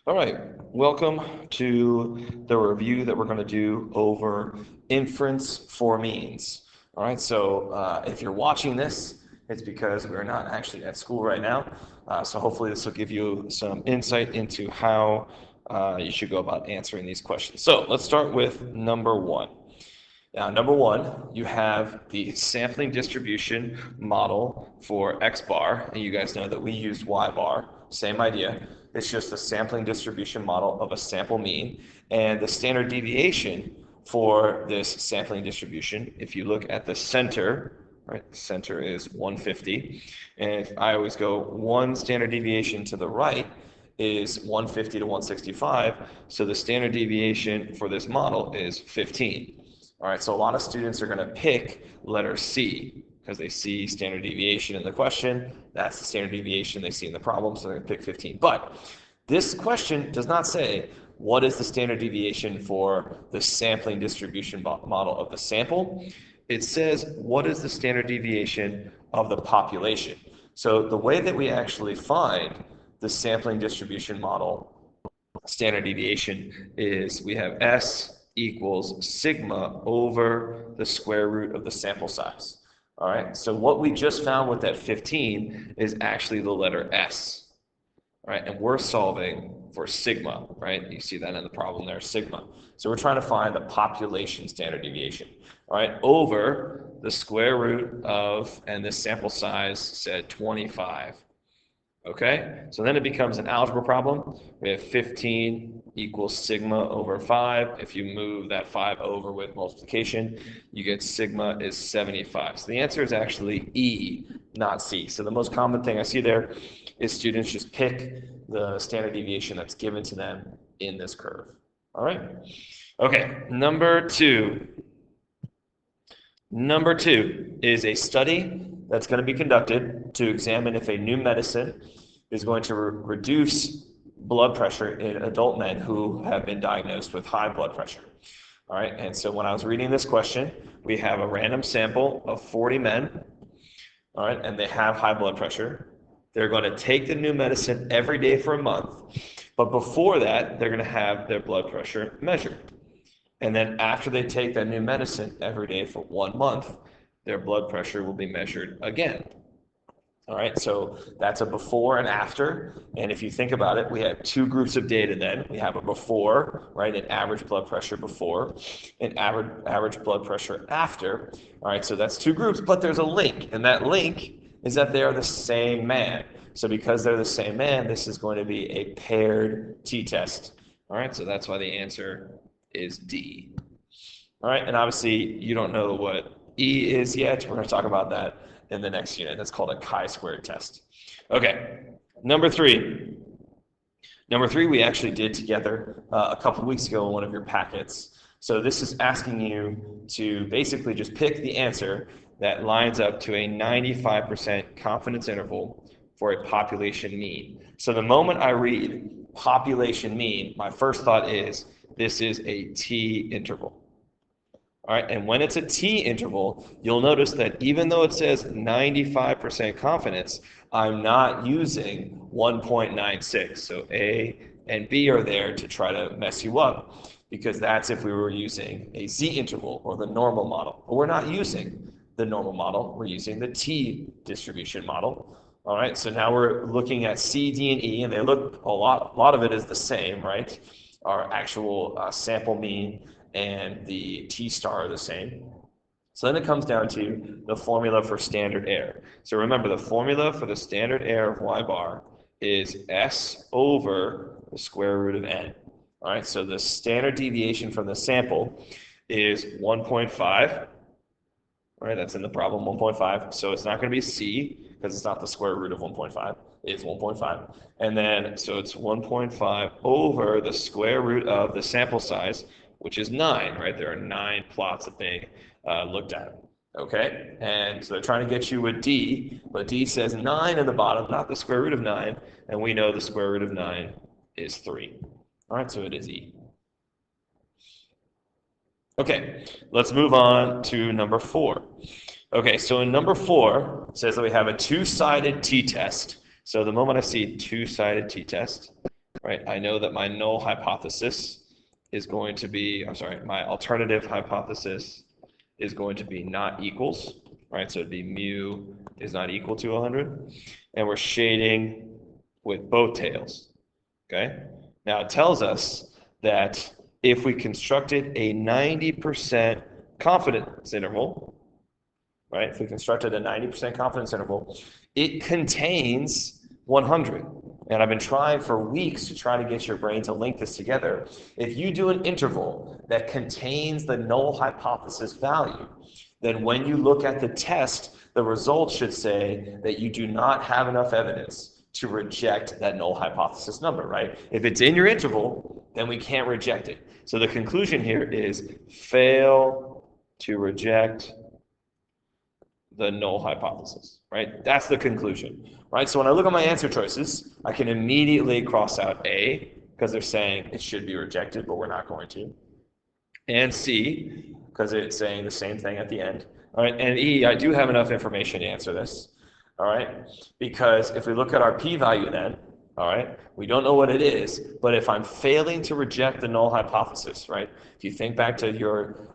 All right, welcome to the review that we're going to do over inference for means. All right, so if you're watching this, it's because we're not actually at school right now. So hopefully this will give you some insight into how you should go about answering these questions. So let's start with number one. Now, number one, you have the sampling distribution model for X bar, and you guys know that we used Y bar, same idea. It's just a sampling distribution model of a sample mean, and the standard deviation for this sampling distribution, if you look at the center, right, the center is 150, and if I always go one standard deviation to the right is 150 to 165, so the standard deviation for this model is 15. All right, so a lot of students are going to pick letter C because they see standard deviation in the question. That's the standard deviation they see in the problem, so they're going to pick 15. But this question does not say what is the standard deviation for the sampling distribution model of the sample. It says what is the standard deviation of the population. So the way that we actually find the sampling distribution model standard deviation is we have S equals sigma over the square root of the sample size. All right, so what we just found with that 15 is actually the letter S. All right, and we're solving for sigma, right? You see that in the problem there, sigma. So we're trying to find the population standard deviation, all right, over the square root of, and this sample size said 25. Okay, so then it becomes an algebra problem. We have 15 equals sigma over 5. If you move that 5 over with multiplication, you get sigma is 75. So the answer is actually E, not C. So the most common thing I see there is students just pick the standard deviation that's given to them in this curve. All right? Okay, number two. Number two is a study that's going to be conducted to examine if a new medicine is going to reduce blood pressure in adult men who have been diagnosed with high blood pressure. All right, and so when I was reading this question, we have a random sample of 40 men, all right, and they have high blood pressure. They're going to take the new medicine every day for a month, but before that, they're going to have their blood pressure measured. And then after they take that new medicine every day for 1 month, their blood pressure will be measured again. All right, so that's a before and after. And if you think about it, we have two groups of data then. We have a before, right, an average blood pressure before, and average blood pressure after. All right, so that's two groups, but there's a link, and that link is that they are the same man. So because they're the same man, this is going to be a paired t-test. All right, so that's why the answer is D. All right, and obviously you don't know what E is yet. We're going to talk about that in the next unit. That's called a chi-squared test. Okay, number three. Number three we actually did together a couple of weeks ago in one of your packets. So this is asking you to basically just pick the answer that lines up to a 95% confidence interval for a population mean. So the moment I read population mean, my first thought is this is a T interval. All right, and when it's a T interval, you'll notice that even though it says 95% confidence, I'm not using 1.96. So A and B are there to try to mess you up, because that's if we were using a Z interval or the normal model. But we're not using the normal model, we're using the T distribution model. All right, so now we're looking at C, D, and E, and they look a lot of it is the same, right? Our actual sample mean and the T star are the same. So then it comes down to the formula for standard error. So remember, the formula for the standard error of Y bar is S over the square root of N. All right, so the standard deviation from the sample is 1.5. All right, that's in the problem, 1.5. So it's not going to be C because it's not the square root of 1.5. It's 1.5. And then, so it's 1.5 over the square root of the sample size, which is 9, right? There are 9 plots that they looked at. Okay, and so they're trying to get you a D, but D says 9 in the bottom, not the square root of 9, and we know the square root of 9 is 3. All right, so it is E. Okay, let's move on to number 4. Okay, so in number 4, it says that we have a two-sided t-test. So the moment I see two-sided t-test, right? I know that my null hypothesis is going to be, I'm sorry, my alternative hypothesis is going to be not equals, right? So it'd be mu is not equal to 100. And we're shading with both tails, okay? Now it tells us that if we constructed a 90% confidence interval, right? If we constructed a 90% confidence interval, it contains 100. And I've been trying for weeks to try to get your brain to link this together. If you do an interval that contains the null hypothesis value, then when you look at the test, the results should say that you do not have enough evidence to reject that null hypothesis number, right? If it's in your interval, then we can't reject it. So the conclusion here is fail to reject the null hypothesis, right? That's the conclusion, right? So when I look at my answer choices, I can immediately cross out A, because they're saying it should be rejected, but we're not going to. And C, because it's saying the same thing at the end. All right, and E, I do have enough information to answer this. All right, because if we look at our p-value then, all right, we don't know what it is, but if I'm failing to reject the null hypothesis, right? If you think back to your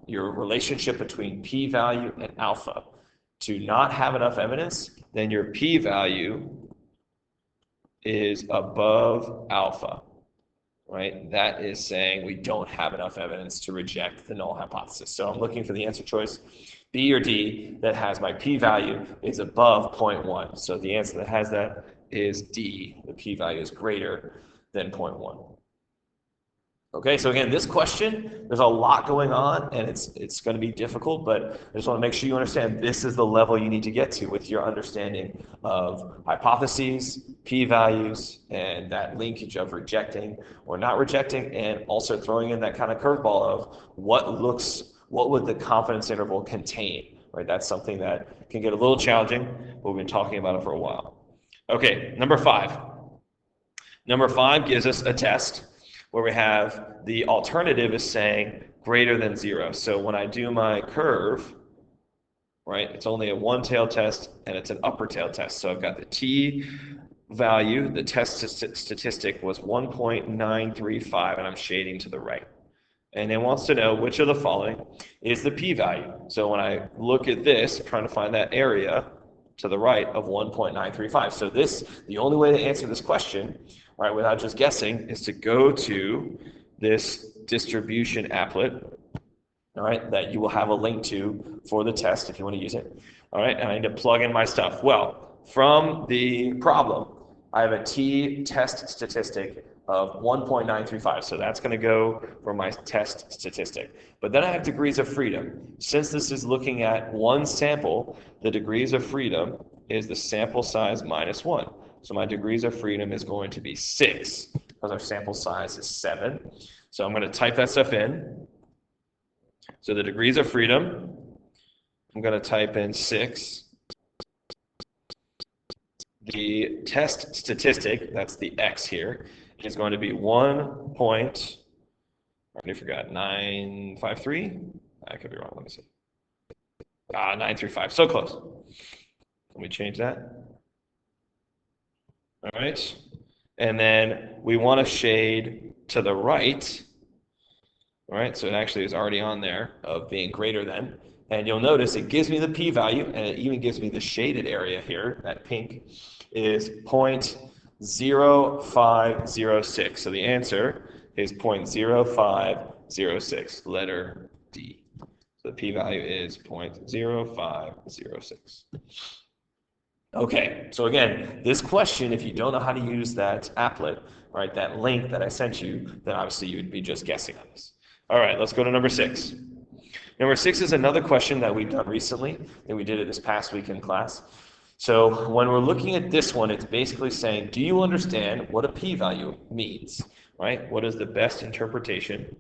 relationship between p-value and alpha, to not have enough evidence, then your p-value is above alpha, right? That is saying we don't have enough evidence to reject the null hypothesis. So I'm looking for the answer choice, B or D, that has my p-value is above 0.1. So the answer that has that is D. The p-value is greater than 0.1. Okay, so again, this question, there's a lot going on, and it's going to be difficult, but I just want to make sure you understand this is the level you need to get to with your understanding of hypotheses, p-values, and that linkage of rejecting or not rejecting, and also throwing in that kind of curveball of what would the confidence interval contain, right? That's something that can get a little challenging, but we've been talking about it for a while. Okay, number 5. Number 5 gives us a test where we have the alternative is saying greater than 0. So when I do my curve, right, it's only a one-tailed test and it's an upper tail test. So I've got the t value, the test statistic was 1.935, and I'm shading to the right. And it wants to know which of the following is the p-value. So when I look at this, I'm trying to find that area to the right of 1.935. So the only way to answer this question, right, without just guessing, is to go to this distribution applet, all right, that you will have a link to for the test if you want to use it. All right, and I need to plug in my stuff. Well, from the problem, I have a t-test statistic of 1.935. So that's going to go for my test statistic. But then I have degrees of freedom. Since this is looking at one sample, the degrees of freedom is the sample size minus 1. So my degrees of freedom is going to be 6 because our sample size is 7. So I'm going to type that stuff in. So the degrees of freedom, I'm going to type in 6. The test statistic, that's the x here, is going to be 953. I could be wrong. Let me see. 935. So close. Let me change that. All right. And then we want to shade to the right. All right. So it actually is already on there of being greater than. And you'll notice it gives me the p-value, and it even gives me the shaded area here, that pink, is 0.0506. So the answer is 0.0506, letter D. So the p-value is 0.0506. Okay, so again, this question, if you don't know how to use that applet, right, that link that I sent you, then obviously you would be just guessing on this. All right, let's go to number 6. Number 6 is another question that we've done recently, that we did it this past week in class. So when we're looking at this one, it's basically saying, do you understand what a p-value means, right? What is the best interpretation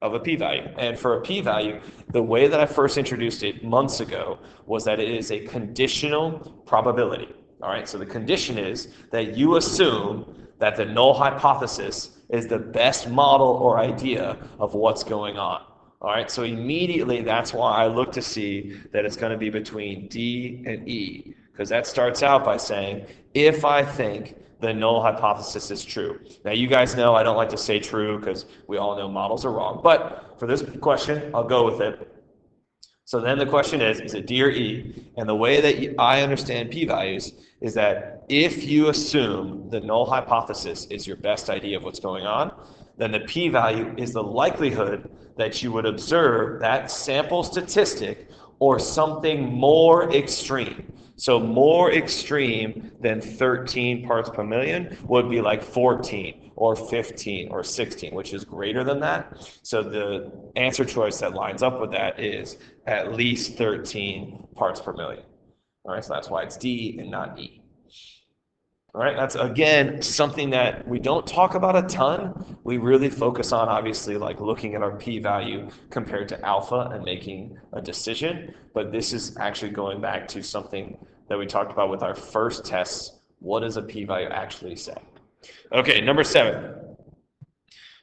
of a p-value? And for a p-value, the way that I first introduced it months ago was that it is a conditional probability, all right? So the condition is that you assume that the null hypothesis is the best model or idea of what's going on. All right, so immediately that's why I look to see that it's going to be between D and E, because that starts out by saying if I think the null hypothesis is true. Now, you guys know I don't like to say true because we all know models are wrong, but for this question, I'll go with it. So then the question is it D or E? And the way that I understand p-values is that if you assume the null hypothesis is your best idea of what's going on, then the p-value is the likelihood that you would observe that sample statistic or something more extreme. So more extreme than 13 parts per million would be like 14 or 15 or 16, which is greater than that. So the answer choice that lines up with that is at least 13 parts per million. All right, so that's why it's D and not E. All right, that's again something that we don't talk about a ton. We really focus on obviously like looking at our p-value compared to alpha and making a decision. But this is actually going back to something that we talked about with our first tests. What does a p-value actually say? Okay, number 7.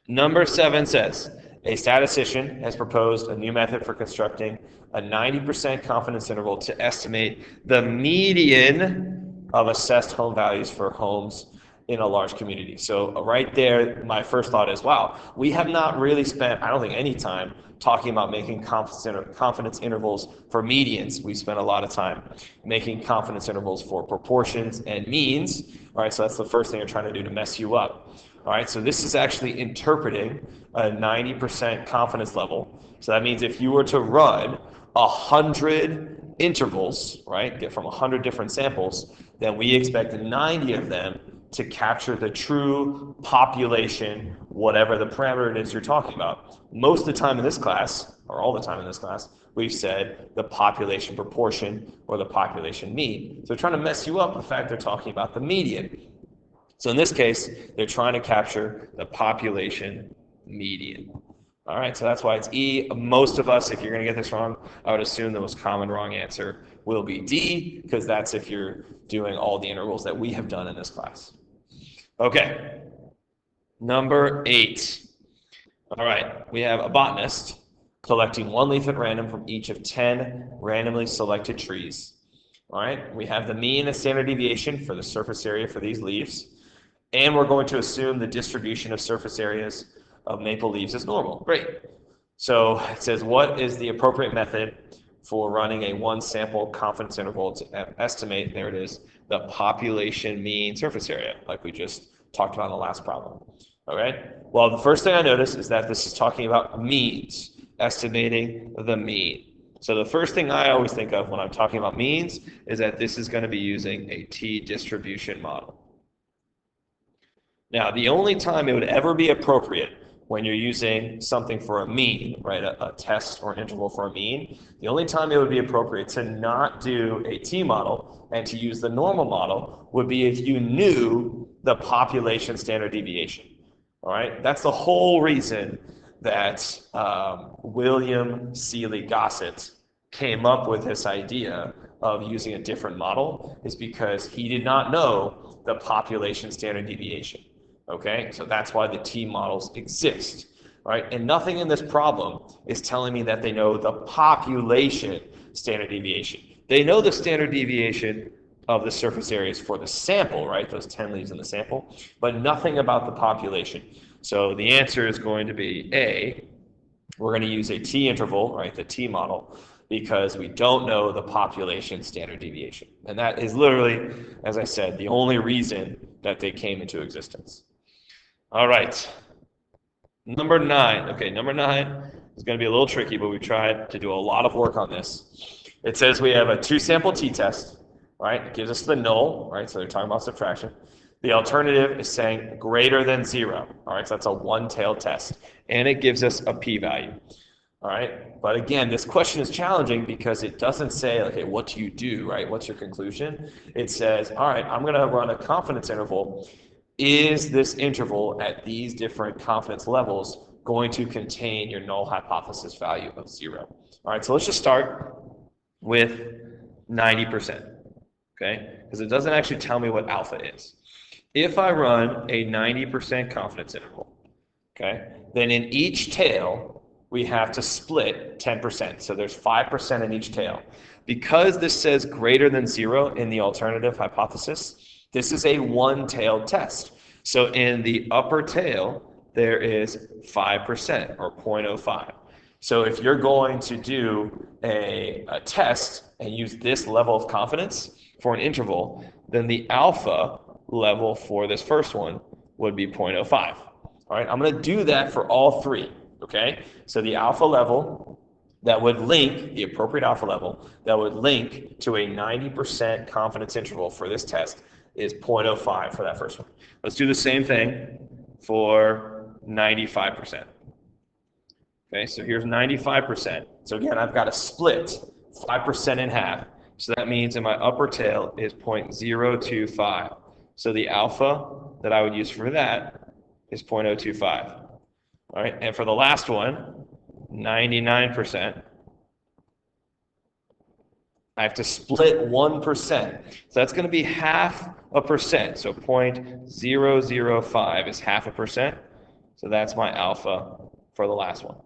Number 7 says, a statistician has proposed a new method for constructing a 90% confidence interval to estimate the median of assessed home values for homes in a large community. So right there, my first thought is, wow, we have not really spent, I don't think, any time talking about making confidence intervals for medians. We spent a lot of time making confidence intervals for proportions and means. All right, so that's the first thing they're trying to do to mess you up. All right, so this is actually interpreting a 90% confidence level. So that means if you were to run 100 intervals, right, get from 100 different samples, then we expect 90 of them to capture the true population, whatever the parameter it is you're talking about. Most of the time in this class, or all the time in this class, we've said the population proportion or the population mean. So they're trying to mess you up with the fact they're talking about the median. So in this case, they're trying to capture the population median. All right, so that's why it's E. Most of us, if you're going to get this wrong, I would assume the most common wrong answer will be D, because that's if you're doing all the intervals that we have done in this class. Okay, number 8. All right, we have a botanist collecting one leaf at random from each of 10 randomly selected trees. All right, we have the mean and standard deviation for the surface area for these leaves, and we're going to assume the distribution of surface areas of maple leaves is normal. Great. So it says, what is the appropriate method for running a one sample confidence interval to estimate, there it is, the population mean surface area, like we just talked about in the last problem. Okay? Well, the first thing I notice is that this is talking about means, estimating the mean. So the first thing I always think of when I'm talking about means is that this is going to be using a t-distribution model. Now, the only time it would ever be appropriate when you're using something for a mean, right, a test or an interval for a mean, the only time it would be appropriate to not do a t-model and to use the normal model would be if you knew the population standard deviation. All right, that's the whole reason that William Seeley Gossett came up with this idea of using a different model, is because he did not know the population standard deviation. Okay, so that's why the t-models exist, right? And nothing in this problem is telling me that they know the population standard deviation. They know the standard deviation of the surface areas for the sample, right? Those 10 leaves in the sample, but nothing about the population. So the answer is going to be A. We're going to use a t-interval, right, the t-model, because we don't know the population standard deviation. And that is literally, as I said, the only reason that they came into existence. All right, number 9. Okay, number 9 is going to be a little tricky, but we tried to do a lot of work on this. It says we have a 2-sample t-test, right? It gives us the null, right? So they're talking about subtraction. The alternative is saying greater than 0, all right? So that's a one-tailed test, and it gives us a p-value, all right? But again, this question is challenging because it doesn't say, okay, what do you do, right? What's your conclusion? It says, all right, I'm going to run a confidence interval. Is this interval at these different confidence levels going to contain your null hypothesis value of 0? All right, so let's just start with 90%, okay? Because it doesn't actually tell me what alpha is. If I run a 90% confidence interval, okay, then in each tail, we have to split 10%. So there's 5% in each tail. Because this says greater than 0 in the alternative hypothesis, This is a one-tailed test. So in the upper tail, there is 5% or 0.05. So if you're going to do a test and use this level of confidence for an interval, then the alpha level for this first one would be 0.05. All right, I'm going to do that for all three, okay? So the alpha level that would link, the appropriate alpha level, that would link to a 90% confidence interval for this test is 0.05 for that first one. Let's do the same thing for 95%. Okay, so here's 95%. So again, I've got to split 5% in half. So that means in my upper tail is 0.025. So the alpha that I would use for that is 0.025. All right, and for the last one, 99%, I have to split 1%. So that's going to be half a percent. So 0.005 is half a percent. So that's my alpha for the last one.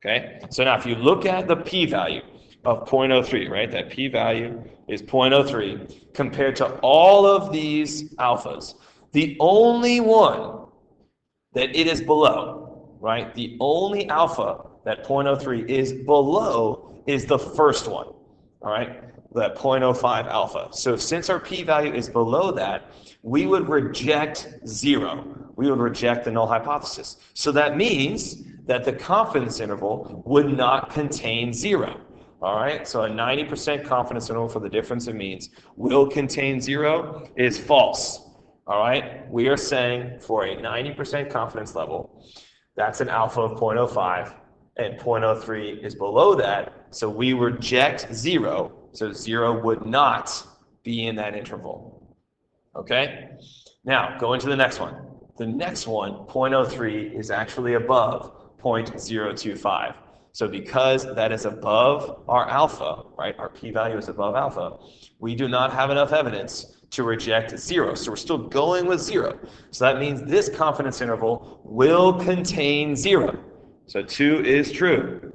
Okay, so now if you look at the p-value of 0.03, right, that p-value is 0.03 compared to all of these alphas, the only one that it is below, right, the only alpha that 0.03 is below is the first one, all right, that 0.05 alpha. So since our p-value is below that, we would reject 0. We would reject the null hypothesis. So that means that the confidence interval would not contain 0. All right, so a 90% confidence interval for the difference of means will contain 0 is false. All right, we are saying for a 90% confidence level, that's an alpha of 0.05, and 0.03 is below that, so we reject 0, so 0 would not be in that interval. Okay, now going to the next one. The next one, 0.03, is actually above 0.025. So because that is above our alpha, right, our p-value is above alpha, we do not have enough evidence to reject 0. So we're still going with 0. So that means this confidence interval will contain 0. So 2 is true.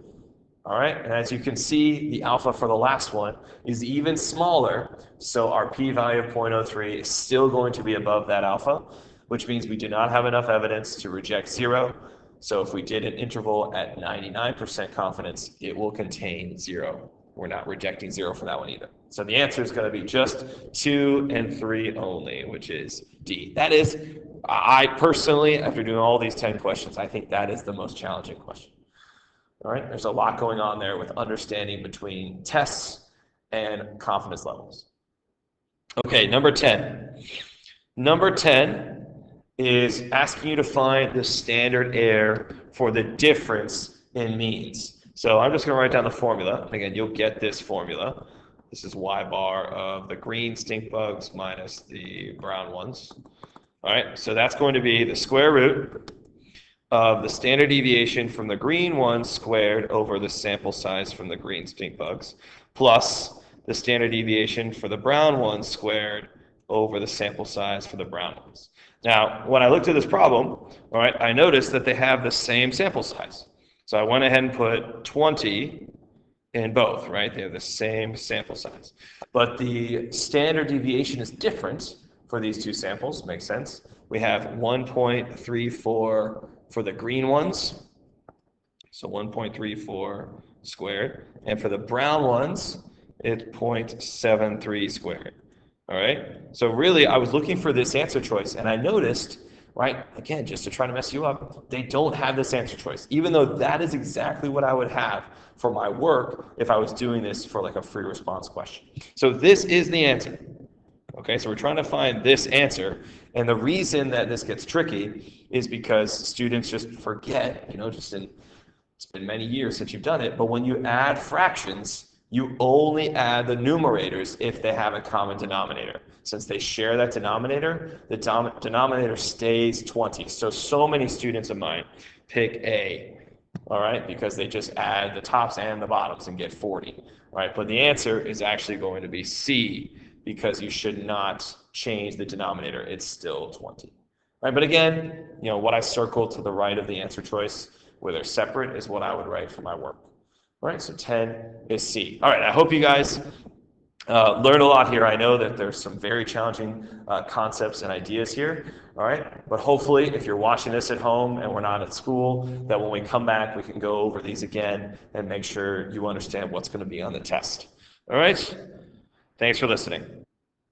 All right, and as you can see, the alpha for the last one is even smaller. So our p-value of 0.03 is still going to be above that alpha, which means we do not have enough evidence to reject 0. So if we did an interval at 99% confidence, it will contain 0. We're not rejecting 0 for that one either. So the answer is going to be just 2 and 3 only, which is D. That is, I personally, after doing all these 10 questions, I think that is the most challenging question. All right, there's a lot going on there with understanding between tests and confidence levels. Okay, number 10. Number 10 is asking you to find the standard error for the difference in means. So I'm just going to write down the formula. Again, you'll get this formula. This is y bar of the green stink bugs minus the brown ones. All right, so that's going to be the square root of the standard deviation from the green ones squared over the sample size from the green stink bugs plus the standard deviation for the brown ones squared over the sample size for the brown ones. Now, when I looked at this problem, all right, I noticed that they have the same sample size. So I went ahead and put 20 in both, right? They have the same sample size. But the standard deviation is different for these two samples, makes sense. We have 1.34 for the green ones, so 1.34 squared. And for the brown ones, it's 0.73 squared. All right, so really I was looking for this answer choice, and I noticed, right, again, just to try to mess you up, they don't have this answer choice, even though that is exactly what I would have for my work if I was doing this for like a free response question. So this is the answer. Okay, so we're trying to find this answer, and the reason that this gets tricky is because students just forget, it's been many years since you've done it, but when you add fractions, you only add the numerators if they have a common denominator. Since they share that denominator, the denominator stays 20. So many students of mine pick A, all right, because they just add the tops and the bottoms and get 40, right? But the answer is actually going to be C, because you should not change the denominator. It's still 20. Right? But again, what I circled to the right of the answer choice, where they're separate, is what I would write for my work. All right, so 10 is C. All right, I hope you guys Learn a lot here. I know that there's some very challenging concepts and ideas here, all right? But hopefully, if you're watching this at home and we're not at school, that when we come back, we can go over these again and make sure you understand what's going to be on the test. All right? Thanks for listening.